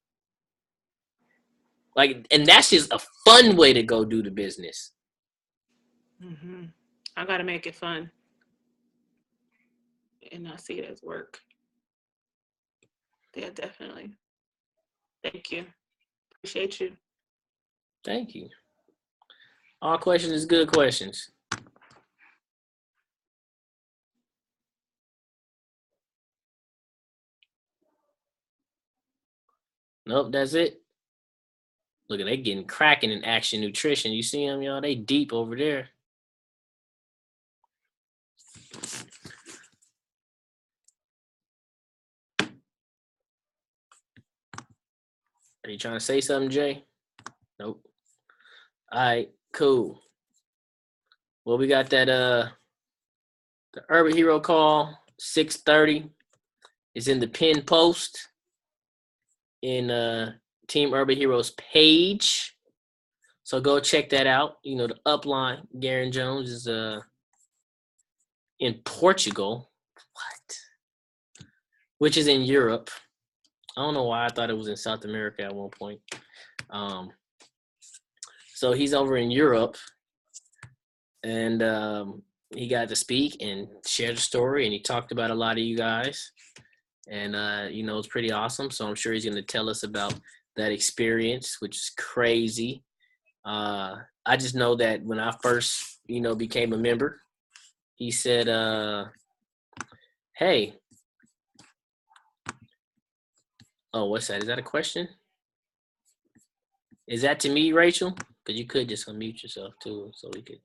Like, and that's just a fun way to go do the business. Mm-hmm. I got to make it fun. And I see it as work. Yeah, definitely. Thank you. Appreciate you. Thank you. All questions is good questions. Nope, that's it. Look at they getting cracking in Action Nutrition. You see them, y'all? They deep over there. Are you trying to say something, Jay? Nope. All right, cool. Well, we got that the Urban Hero call, 6:30. Is in the pin post in Team Urban Heroes page. So go check that out. The upline, Garen Jones, is in Portugal. What? Which is in Europe. I don't know why I thought it was in South America at one point. So he's over in Europe, and he got to speak and share the story, and he talked about a lot of you guys, and it's pretty awesome. So I'm sure he's going to tell us about that experience, which is crazy. I just know that when I first, became a member, he said, "Hey, oh, what's that? Is that a question? Is that to me, Rachel? Because you could just unmute yourself too, so we could."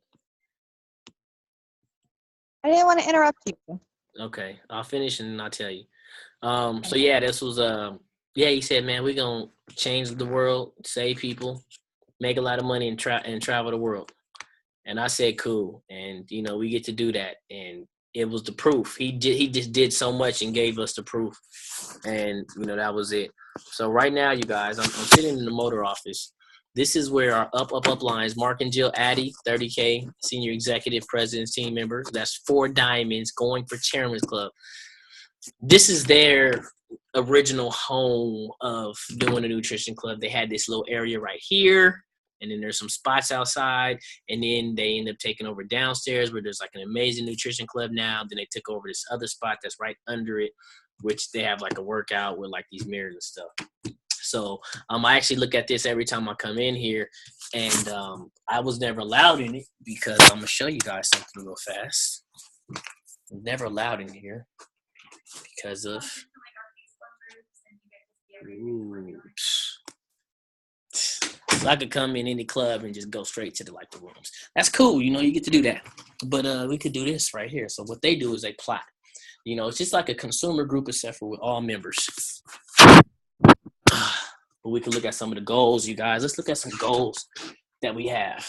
I didn't want to interrupt you. Okay, I'll finish and then I'll tell you. So yeah, this was he said, man, we're gonna change the world, save people, make a lot of money, and travel the world. And I said, cool. And we get to do that. And it was the proof. He just did so much and gave us the proof. And that was it. So right now, you guys, I'm sitting in the motor office. This is where our up lines, Mark and Jill Addy, 30K, senior executive presidents, team members. That's 4 diamonds going for Chairman's Club. This is their original home of doing a nutrition club. They had this little area right here, and then there's some spots outside, and then they end up taking over downstairs where there's like an amazing nutrition club now. Then they took over this other spot that's right under it, which they have like a workout with like these mirrors and stuff. So I actually look at this every time I come in here, and I was never allowed in it because I'm gonna show you guys something real fast. I'm never allowed in here because of so I could come in any club and just go straight to the rooms. That's cool, you get to do that. But we could do this right here. So what they do is they plot. It's just like a consumer group except for with all members. But we can look at some of the goals, you guys. Let's look at some goals that we have.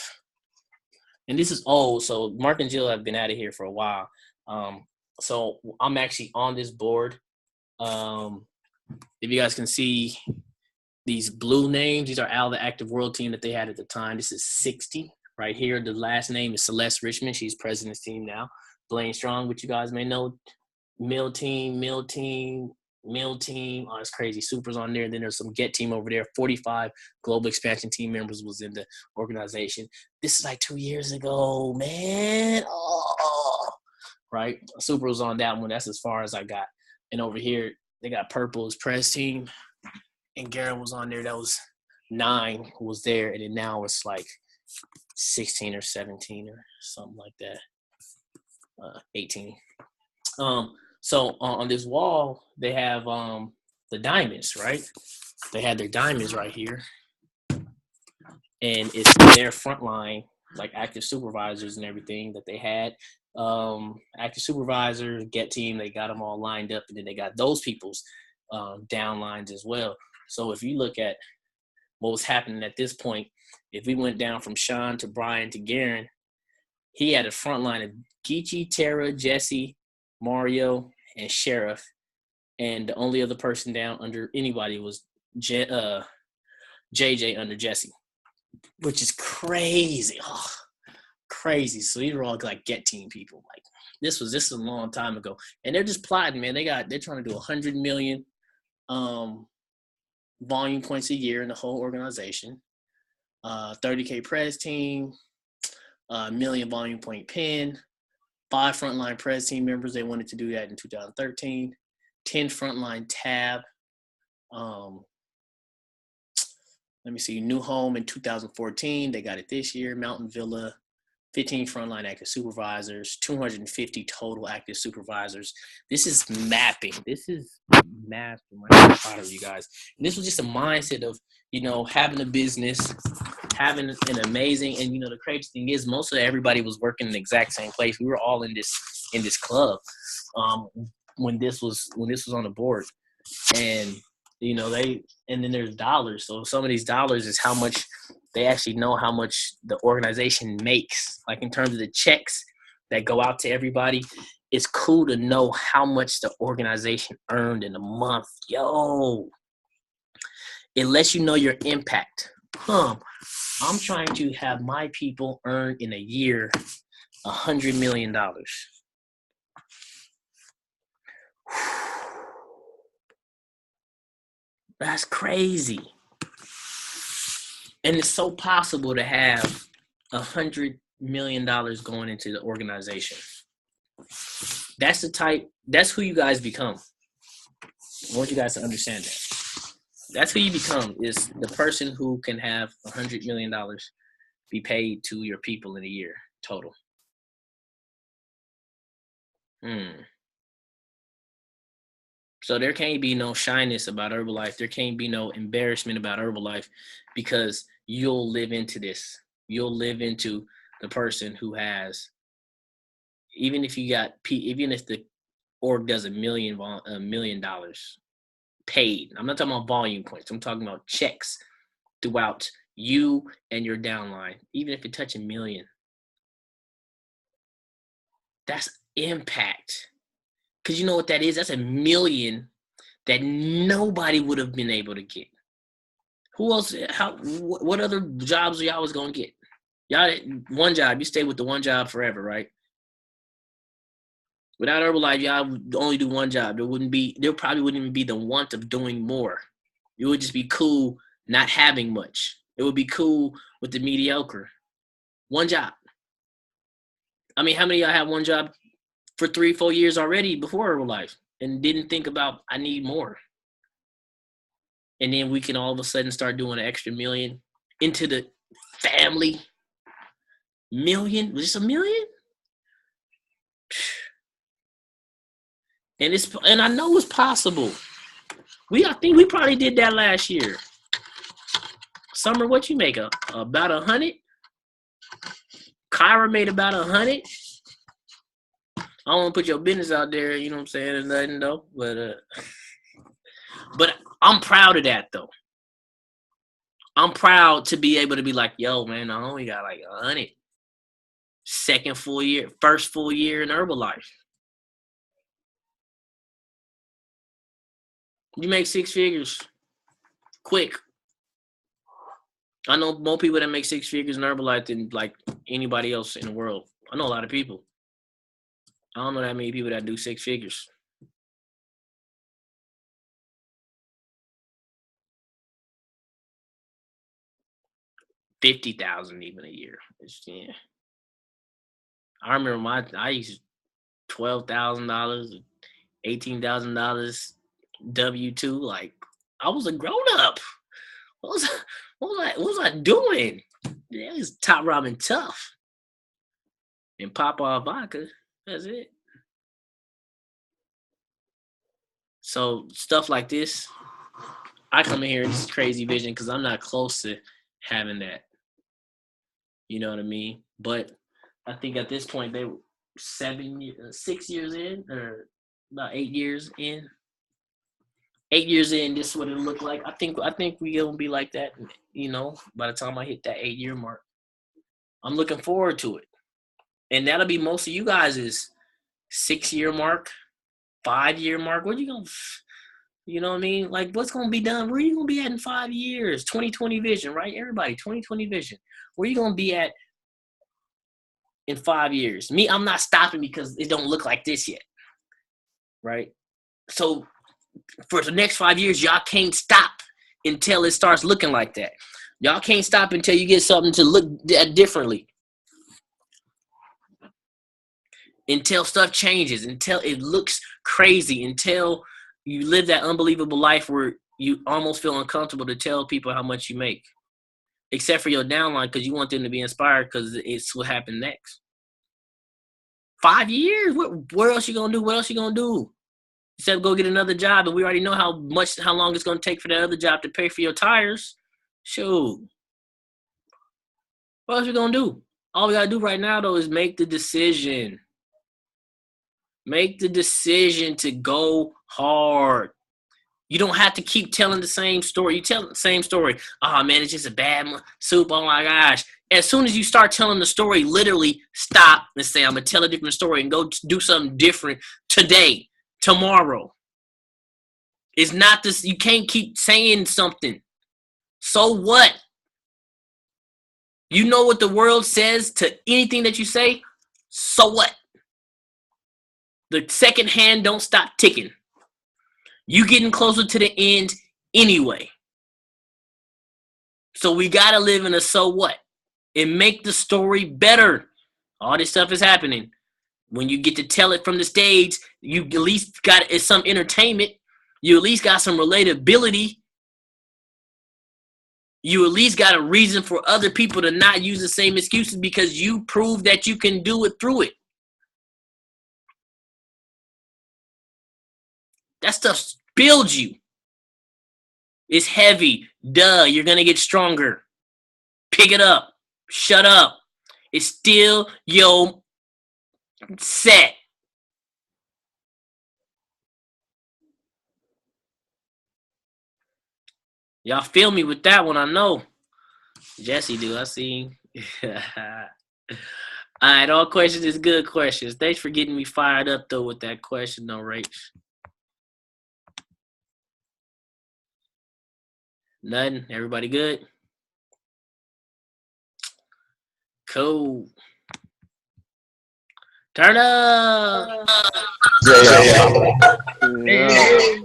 And this is old. So Mark and Jill have been out of here for a while. So I'm actually on this board. If you guys can see these blue names, these are out of the active world team that they had at the time. This is 60 right here. The last name is Celeste Richmond. She's president's team now. Blaine Strong, which you guys may know. Mill team. Oh, it's crazy. Super's on there. Then there's some Get team over there. 45 global expansion team members was in the organization. This is like 2 years ago, man. Oh, right. Super was on that one. That's as far as I got. And over here, they got Purple's press team. And Garrett was on there. That was 9 who was there. And then now it's like 16 or 17 or something like that. 18. So on this wall, they have the diamonds, right? They had their diamonds right here. And it's their front line, like active supervisors and everything that they had. Active supervisors, Get team, they got them all lined up. And then they got those people's down lines as well. So if you look at what was happening at this point, if we went down from Sean to Brian to Garen, he had a front line of Geechee, Tara, Jesse, Mario, and Sheriff. And the only other person down under anybody was JJ under Jesse, which is crazy. Oh, crazy. So these are all like Get team people. Like this was a long time ago. And they're just plotting, man. They're trying to do 100 million volume points a year in the whole organization. 30K press team, million volume point pin, 5 frontline press team members. They wanted to do that in 2013. 10 frontline tab. Let me see. New home in 2014. They got it this year. Mountain Villa. 15 frontline active supervisors, 250 total active supervisors. This is mapping. This is mapping. I'm proud of you guys. And this was just a mindset of, having a business, having an amazing, and the crazy thing is most of everybody was working in the exact same place. We were all in this club when this was on the board. And and then there's dollars. So some of these dollars is how much they actually know how much the organization makes, like in terms of the checks that go out to everybody. It's cool to know how much the organization earned in a month. Yo, it lets you know your impact. I'm trying to have my people earn in a year $100 million. That's crazy. And it's so possible to have $100 million going into the organization. That's who you guys become. I want you guys to understand that. That's who you become, is the person who can have $100 million be paid to your people in a year total. So there can't be no shyness about Herbalife. There can't be no embarrassment about Herbalife, because you'll live into this. You'll live into the person who has, even if the org does $1 million paid. I'm not talking about volume points. I'm talking about checks throughout you and your downline. Even if it touch $1 million, that's impact. Because you know what that is? That's $1 million that nobody would have been able to get. Who else? What other jobs are y'all was gonna get? Y'all, one job. You stay with the one job forever, right? Without Herbalife, y'all would only do one job. There probably wouldn't even be the want of doing more. It would just be cool not having much. It would be cool with the mediocre. One job. I mean, how many of y'all have one job for 3-4 years already before Herbalife and didn't think about, I need more? And then we can all of a sudden start doing an extra $1 million into the family. $1 million? Just $1 million? And I know it's possible. I think we probably did that last year. Summer, what you make? About 100? Kyra made about 100. I don't want to put your business out there, you know what I'm saying? There's nothing though. But I'm proud of that though. I'm proud to be able to be like, yo, man, I only got like 100. First full year in Herbalife. You make 6 figures quick. I know more people that make 6 figures in Herbalife than like anybody else in the world. I know a lot of people. I don't know that many people that do 6 figures. $50,000 even a year. Yeah. I remember I used $12,000, $18,000 W-2. Like, I was a grown up. What was I doing? It was Top Robin Tough and Papa Vodka. That's it. So stuff like this, I come in here and this crazy vision because I'm not close to having that. You know what I mean? But I think at this point they were 6 years in, or about 8 years in. 8 years in, this is what it looked like. I think we gonna be like that, you know, by the time I hit that 8-year mark. I'm looking forward to it. And that'll be most of you guys' 6-year mark, 5-year mark. Where you gonna, you know what I mean? Like, what's gonna be done? Where you gonna be at in 5 years? 2020 vision, right? Everybody, 2020 vision. Where you gonna be at in 5 years? Me, I'm not stopping because it don't look like this yet, right? So for the next 5 years, y'all can't stop until it starts looking like that. Y'all can't stop until you get something to look at differently. Until stuff changes, until it looks crazy, until you live that unbelievable life where you almost feel uncomfortable to tell people how much you make. Except for your downline, because you want them to be inspired because it's what happened next. 5 years? What else you gonna do? What else you gonna do? Except go get another job, and we already know how long it's gonna take for that other job to pay for your tires. Shoot. What else we gonna do? All we gotta do right now though is make the decision. Make the decision to go hard. You don't have to keep telling the same story. You tell the same story. Oh, man, it's just a bad soup. Oh, my gosh. As soon as you start telling the story, literally stop and say, I'm going to tell a different story and go do something different today, tomorrow. It's not this. You can't keep saying something. So what? You know what the world says to anything that you say? So what? The second hand don't stop ticking. You getting closer to the end anyway. So we got to live in a so what and make the story better. All this stuff is happening. When you get to tell it from the stage, you at least got some entertainment. You at least got some relatability. You at least got a reason for other people to not use the same excuses because you prove that you can do it through it. That stuff builds you. It's heavy. Duh, you're going to get stronger. Pick it up. Shut up. It's still your set. Y'all feel me with that one, I know. Jesse do, I see. All right, all questions is good questions. Thanks for getting me fired up, though, with that question, though, Rach. Nothing? Everybody good? Cool. Turn up! Yeah.